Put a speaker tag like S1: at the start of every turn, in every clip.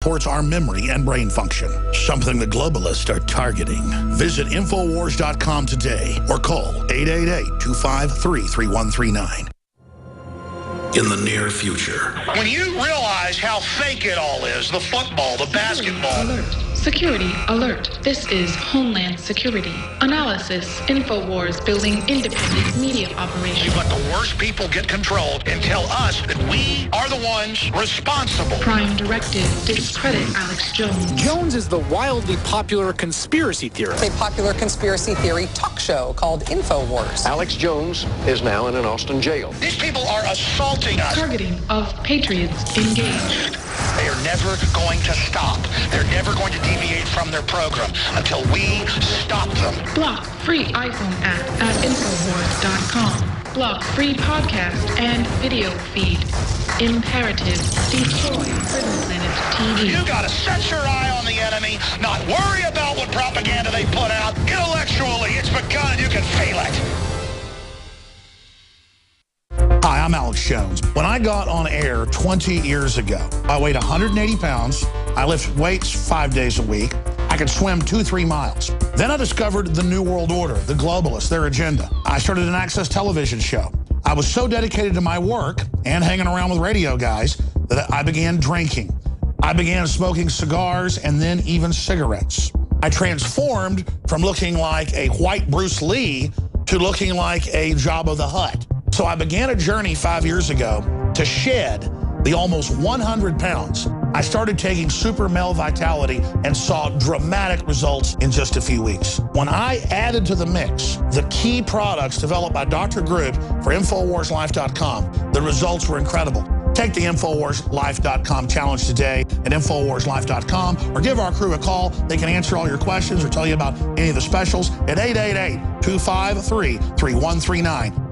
S1: supports our memory and brain function, something the globalists are targeting. Visit Infowars.com today or call 888-253-3139. In the near future.
S2: When you realize how fake it all is, the football, the basketball.
S3: Alert. Security alert. This is Homeland Security. Analysis. Infowars building independent media operation.
S2: You let the worst people get control and tell us that we are the ones responsible.
S3: Prime directive. Discredit Alex Jones.
S4: Jones is the wildly popular conspiracy theorist.
S5: It's a popular conspiracy theory talk show called Infowars.
S6: Alex Jones is now in an Austin jail.
S2: These people are assaulting us.
S3: Targeting of patriots engaged.
S2: They are never going to stop. They're never going to deviate from their program until we stop them.
S3: Block free iPhone app at Infowars.com. Block free podcast and video feed. Imperative. Destroy Prison Planet TV.
S2: You gotta set your eye on the enemy, not worry about what propaganda they put out. Intellectually, it's begun. You can feel it.
S1: Hi, I'm Alex Jones. When I got on air 20 years ago, I weighed 180 pounds. I lift weights 5 days a week. I could swim 2-3 miles. Then I discovered the New World Order, the globalists, their agenda. I started an access television show. I was so dedicated to my work and hanging around with radio guys that I began drinking. I began smoking cigars and then even cigarettes. I transformed from looking like a white Bruce Lee to looking like a Jabba the Hutt. So I began a journey 5 years ago to shed the almost 100 pounds. I started taking Super Male Vitality and saw dramatic results in just a few weeks. When I added to the mix the key products developed by Dr. Group for InfoWarsLife.com, the results were incredible. Take the InfoWarsLife.com challenge today at InfoWarsLife.com or give our crew a call. They can answer all your questions or tell you about any of the specials at 888-253-3139.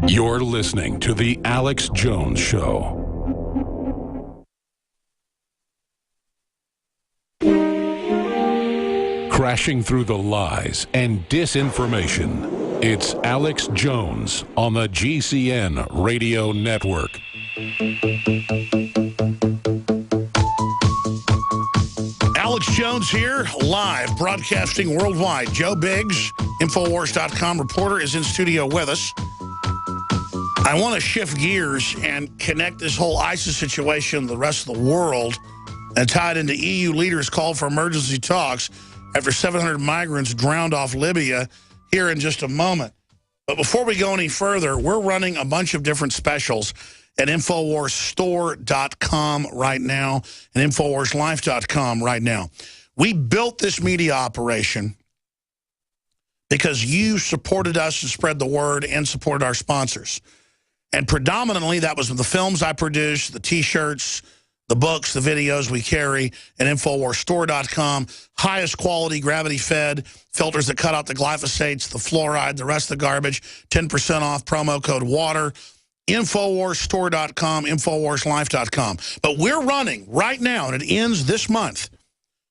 S7: You're listening to The Alex Jones Show. Crashing through the lies and disinformation, it's Alex Jones on the GCN Radio Network.
S1: Alex Jones here, live, broadcasting worldwide. Joe Biggs, Infowars.com reporter, is in studio with us. I want to shift gears and connect this whole ISIS situation to the rest of the world and tie it into EU leaders' call for emergency talks after 700 migrants drowned off Libya here in just a moment. But before we go any further, we're running a bunch of different specials at InfoWarsStore.com right now and InfoWarsLife.com right now. We built this media operation because you supported us and spread the word and supported our sponsors. And predominantly, that was the films I produced, the T-shirts, the books, the videos we carry at InfoWarsStore.com. Highest quality, gravity-fed filters that cut out the glyphosates, the fluoride, the rest of the garbage. 10% off, promo code WATER. InfoWarsStore.com, InfoWarsLife.com. But we're running right now, and it ends this month,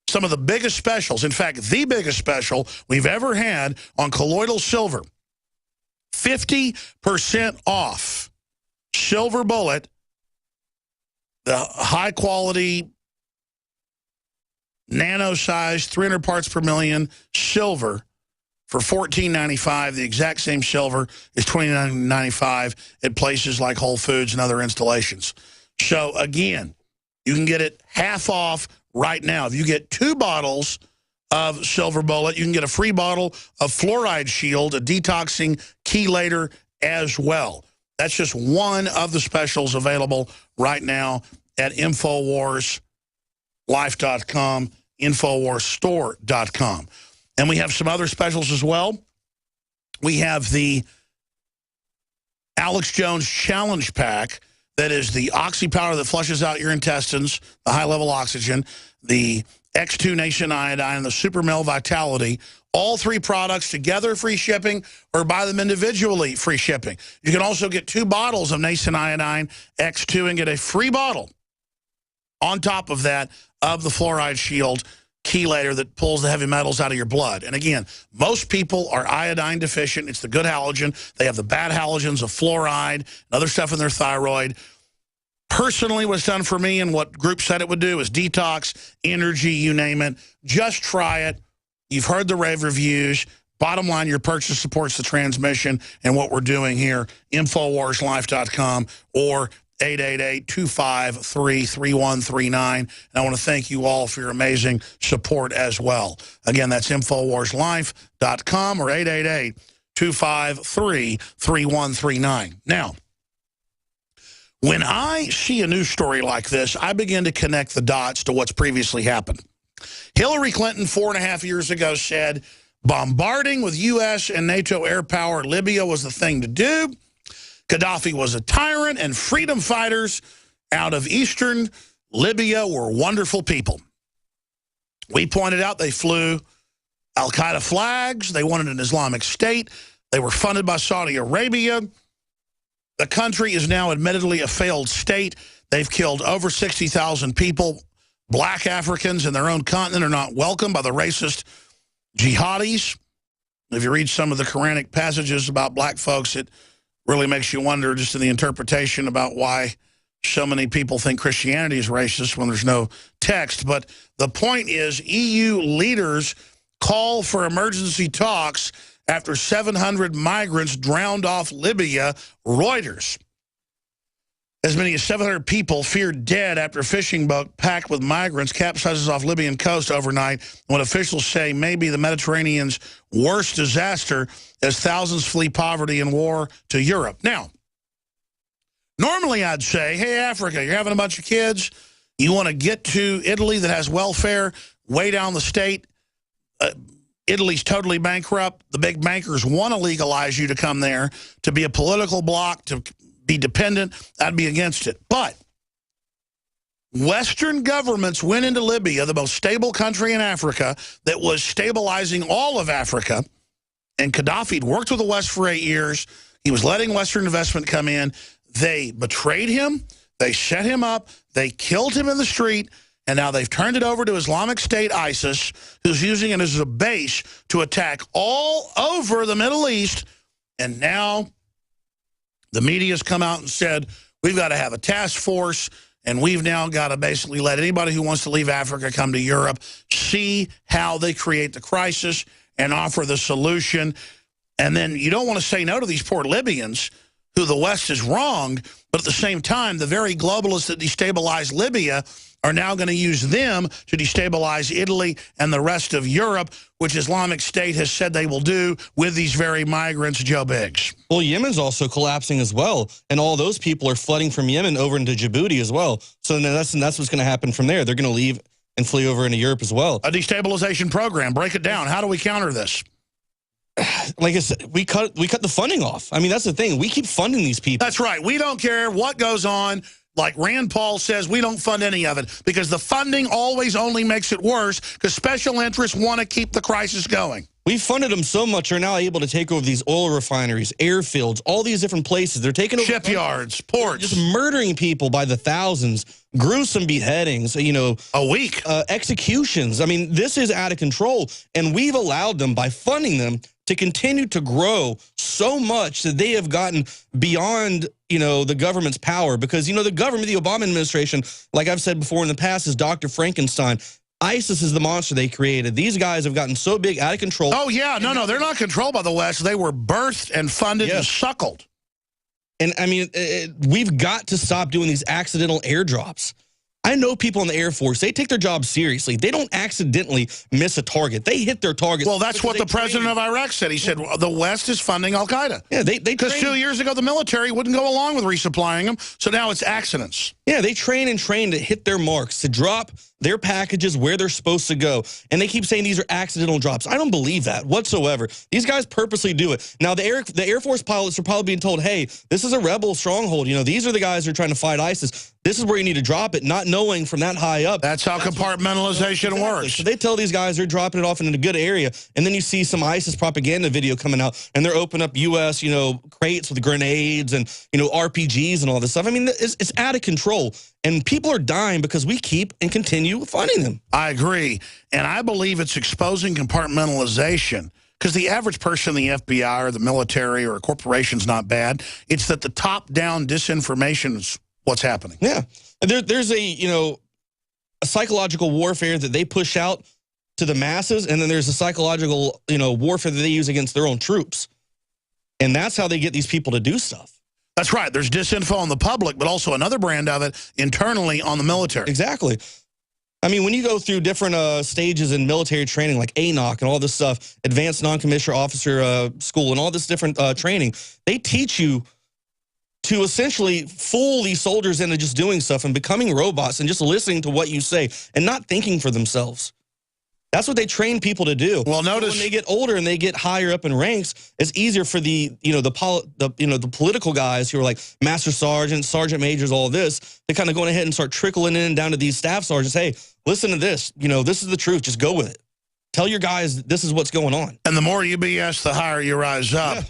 S1: some of the biggest specials. In fact, the biggest special we've ever had on colloidal silver. 50% off silver bullet, the high-quality, nano-sized, 300 parts per million silver for $14.95. The exact same silver is $29.95 at places like Whole Foods and other installations. So, again, you can get it half off right now. If you get 2 bottles of Silver Bullet, you can get a free bottle of Fluoride Shield, a detoxing chelator as well. That's just one of the specials available right now at InfoWarsLife.com, InfoWarsStore.com. And we have some other specials as well. We have the Alex Jones Challenge Pack. That is the oxy powder that flushes out your intestines, the high-level oxygen, the X2 Nascent Iodine, and the Super Male Vitality. All 3 products together, free shipping, or buy them individually, free shipping. You can also get 2 bottles of Nascent Iodine X2 and get a free bottle on top of that of the Fluoride Shield chelator that pulls the heavy metals out of your blood. And again, most people are iodine deficient. It's the good halogen. They have the bad halogens of fluoride and other stuff in their thyroid. personally what's done for me and what group said it would do is detox, energy, you name it. Just try it. You've heard the rave reviews. Bottom line, your purchase supports the transmission and what we're doing here. InfoWarsLife.com or 888-253-3139. And I want to thank you all for your amazing support as well. Again, that's InfoWarsLife.com or 888-253-3139. Now, when I see a news story like this, I begin to connect the dots to what's previously happened. Hillary Clinton 4.5 years ago said bombarding with U.S. and NATO air power Libya was the thing to do. Gaddafi was a tyrant, and freedom fighters out of eastern Libya were wonderful people. We pointed out they flew al-Qaeda flags. They wanted an Islamic State. They were funded by Saudi Arabia. The country is now admittedly a failed state. They've killed over 60,000 people. Black Africans in their own continent are not welcomed by the racist jihadis. If you read some of the Quranic passages about black folks, it really makes you wonder just in the interpretation about why so many people think Christianity is racist when there's no text. But the point is, EU leaders call for emergency talks after 700 migrants drowned off Libya. Reuters. As many as 700 people feared dead after a fishing boat packed with migrants capsizes off Libyan coast overnight, when officials say may be the Mediterranean's worst disaster as thousands flee poverty and war to Europe. Now, normally I'd say, hey, Africa, you're having a bunch of kids. You want to get to Italy that has welfare way down the state. Italy's totally bankrupt. The big bankers want to legalize you to come there, to be a political bloc, to be dependent. I'd be against it. But Western governments went into Libya, the most stable country in Africa, that was stabilizing all of Africa, and Gaddafi had worked with the West for 8 years. He was letting Western investment come in. They betrayed him. They set him up. They killed him in the street. And now they've turned it over to Islamic State ISIS, who's using it as a base to attack all over the Middle East. And now the media's come out and said, we've got to have a task force, and we've now got to basically let anybody who wants to leave Africa come to Europe, see how they create the crisis and offer the solution. And then you don't want to say no to these poor Libyans, who the West is wrong, but at the same time, the very globalists that destabilize Libya are now going to use them to destabilize Italy and the rest of Europe, which Islamic State has said they will do with these very migrants, Joe Biggs.
S8: Well, Yemen's also collapsing as well, and all those people are flooding from Yemen over into Djibouti as well. So that's what's going to happen from there. They're going to leave and flee over into Europe as well.
S1: A destabilization program. Break it down. How do we counter this?
S8: Like I said, we cut the funding off. I mean, that's the thing. We keep funding these people.
S1: That's right. We don't care what goes on. Like Rand Paul says, we don't fund any of it because the funding always only makes it worse because special interests want to keep the crisis going.
S8: We funded them so much, they're now able to take over these oil refineries, airfields, all these different places. They're taking over
S1: shipyards, ports.
S8: Just murdering people by the thousands, gruesome beheadings, you know.
S1: A week.
S8: Executions. I mean, this is out of control. And we've allowed them, by funding them, to continue to grow so much that they have gotten beyond, you know, the government's power. Because, you know, the government, the Obama administration, like I've said before in the past, is Dr. Frankenstein. ISIS is the monster they created. These guys have gotten so big, out of control.
S1: Oh, yeah. No, they're not controlled by the West. They were birthed and funded and suckled.
S8: And, I mean, we've got to stop doing these accidental airdrops. I know people in the Air Force, they take their job seriously. They don't accidentally miss a target. They hit their target.
S1: Well, that's what the president of Iraq said. He said the West is funding al-Qaeda.
S8: Yeah,
S1: because 2 years ago, the military wouldn't go along with resupplying them, so now it's accidents.
S8: Yeah, they train and train to hit their marks, to drop their packages where they're supposed to go. And they keep saying these are accidental drops. I don't believe that whatsoever. These guys purposely do it. Now, the Air Force pilots are probably being told, hey, this is a rebel stronghold. You know, these are the guys who are trying to fight ISIS. This is where you need to drop it, not knowing from that high up.
S1: That's how compartmentalization works.
S8: So they tell these guys they're dropping it off in a good area, and then you see some ISIS propaganda video coming out, and they're opening up U.S., you know, crates with grenades and, you know, RPGs and all this stuff. I mean, it's out of control, and people are dying because we keep and continue funding them.
S1: I agree, and I believe it's exposing compartmentalization. Because the average person in the FBI or the military or a corporation's not bad. It's that the top-down disinformation what's happening.
S8: Yeah. There's a psychological warfare that they push out to the masses, and then there's a psychological, warfare that they use against their own troops. And that's how they get these people to do stuff.
S1: That's right. There's disinfo on the public, but also another brand of it internally on the military.
S8: Exactly. I mean, when you go through different stages in military training, like ANOC and all this stuff, Advanced Non-Commissioned Officer School and all this different training, they teach you to essentially fool these soldiers into just doing stuff and becoming robots and just listening to what you say and not thinking for themselves. That's what they train people to do.
S1: Well, notice
S8: when they get older and they get higher up in ranks, it's easier for the political guys who are like master sergeants, sergeant majors, all this, to kind of go ahead and start trickling in down to these staff sergeants. Hey, listen to this. This is the truth. Just go with it. Tell your guys this is what's going on.
S1: And the more you BS, the higher you rise up. Yeah.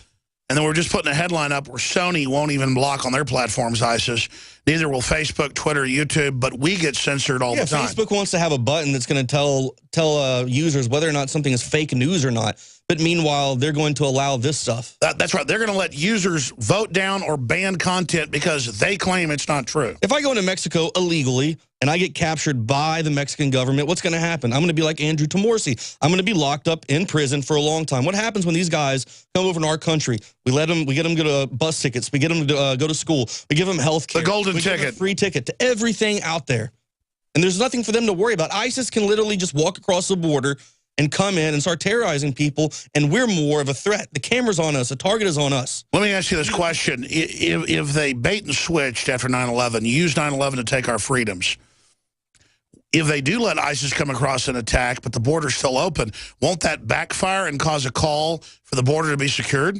S1: And then we're just putting a headline up where Sony won't even block on their platforms ISIS. Neither will Facebook, Twitter, YouTube, but we get censored all the time.
S8: Facebook wants to have a button that's going to tell users whether or not something is fake news or not. But meanwhile, they're going to allow this stuff.
S1: That's right. They're going to let users vote down or ban content because they claim it's not true.
S8: If I go into Mexico illegally and I get captured by the Mexican government, what's going to happen? I'm going to be like Andrew Tomorsi. I'm going to be locked up in prison for a long time. What happens when these guys come over to our country? We get them to bus tickets. We get them to go to school. We give them health care.
S1: The golden ticket.
S8: Give them a free ticket to everything out there. And there's nothing for them to worry about. ISIS can literally just walk across the border and come in and start terrorizing people, and we're more of a threat. The camera's on us. The target is on us.
S1: Let me ask you this question. If they bait and switched after 9/11, used 9/11 to take our freedoms, if they do let ISIS come across and attack, but the border's still open, won't that backfire and cause a call for the border to be secured?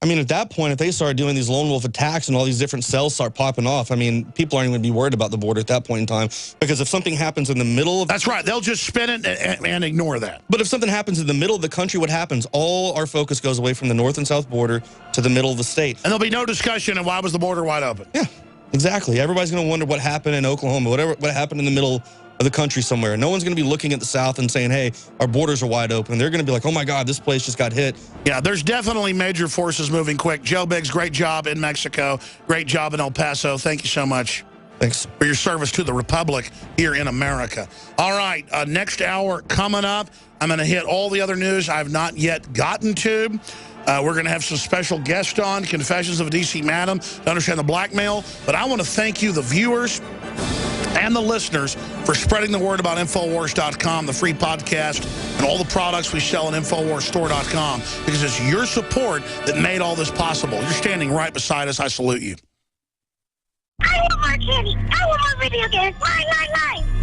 S8: I mean, at that point, if they start doing these lone wolf attacks and all these different cells start popping off, I mean, people aren't even going to be worried about the border at that point in time. Because if something happens in the middle of...
S1: That's right. They'll just spin it and ignore that.
S8: But if something happens in the middle of the country, what happens? All our focus goes away from the north and south border to the middle of the state.
S1: And there'll be no discussion of why was the border wide open.
S8: Yeah, exactly. Everybody's going to wonder what happened in Oklahoma, what happened in the middle of the country somewhere. No one's going to be looking at the South and saying, hey, our borders are wide open. They're going to be like, oh, my God, this place just got hit.
S1: Yeah, there's definitely major forces moving quick. Joe Biggs, great job in Mexico. Great job in El Paso. Thank you so much.
S8: Thanks
S1: for your service to the Republic here in America. All right, next hour coming up, I'm going to hit all the other news I've not yet gotten to. We're going to have some special guests on, Confessions of a D.C. Madam, to understand the blackmail. But I want to thank you, the viewers and the listeners, for spreading the word about Infowars.com, the free podcast, and all the products we sell at InfoWarsStore.com, because it's your support that made all this possible. You're standing right beside us. I salute you.
S9: I want more candy. I want more video games. Line.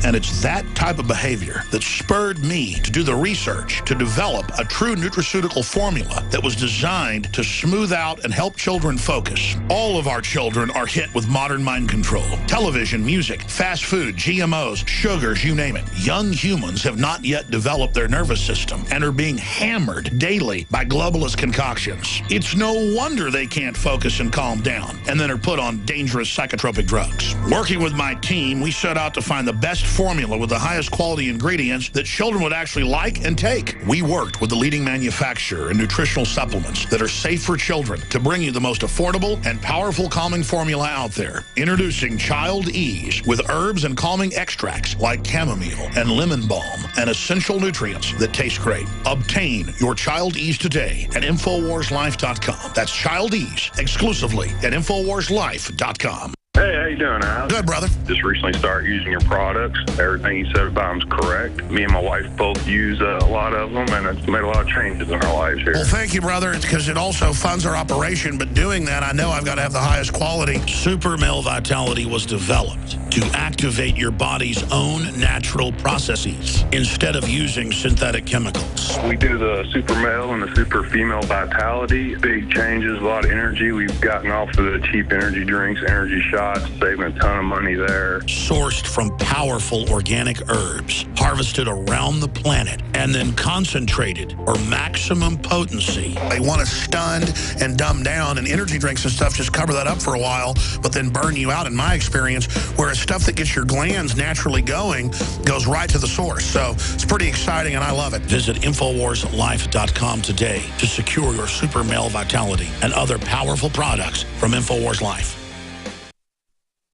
S1: And it's that type of behavior that spurred me to do the research to develop a true nutraceutical formula that was designed to smooth out and help children focus. All of our children are hit with modern mind control. Television, music, fast food, GMOs, sugars, you name it. Young humans have not yet developed their nervous system and are being hammered daily by globalist concoctions. It's no wonder they can't focus and calm down, and then are put on dangerous psychotropic drugs. Working with my team, we set out to find the best formula with the highest quality ingredients that children would actually like and take. We worked with the leading manufacturer in nutritional supplements that are safe for children to bring you the most affordable and powerful calming formula out there. Introducing Child Ease with herbs and calming extracts like chamomile and lemon balm and essential nutrients that taste great. Obtain your Child Ease today at InfoWarsLife.com. That's Child Ease exclusively at InfoWarsLife.com.
S10: Hey, how you doing, Alex?
S1: Good, brother.
S10: Just recently started using your products. Everything you said about them is correct. Me and my wife both use a lot of them, and it's made a lot of changes in our lives here.
S1: Well, thank you, brother. It's because it also funds our operation, but doing that, I know I've got to have the highest quality. Super Male Vitality was developed to activate your body's own natural processes instead of using synthetic chemicals.
S10: We do the Super Male and the Super Female Vitality. Big changes, a lot of energy. We've gotten off of the cheap energy drinks, energy shots, saving a ton of money there.
S1: Sourced from powerful organic herbs, harvested around the planet, and then concentrated for maximum potency. They want us stunned and dumbed down, and energy drinks and stuff just cover that up for a while, but then burn you out, in my experience, whereas stuff that gets your glands naturally going goes right to the source. So it's pretty exciting, and I love it. Visit InfoWarsLife.com today to secure your Super Male Vitality and other powerful products from InfoWars Life.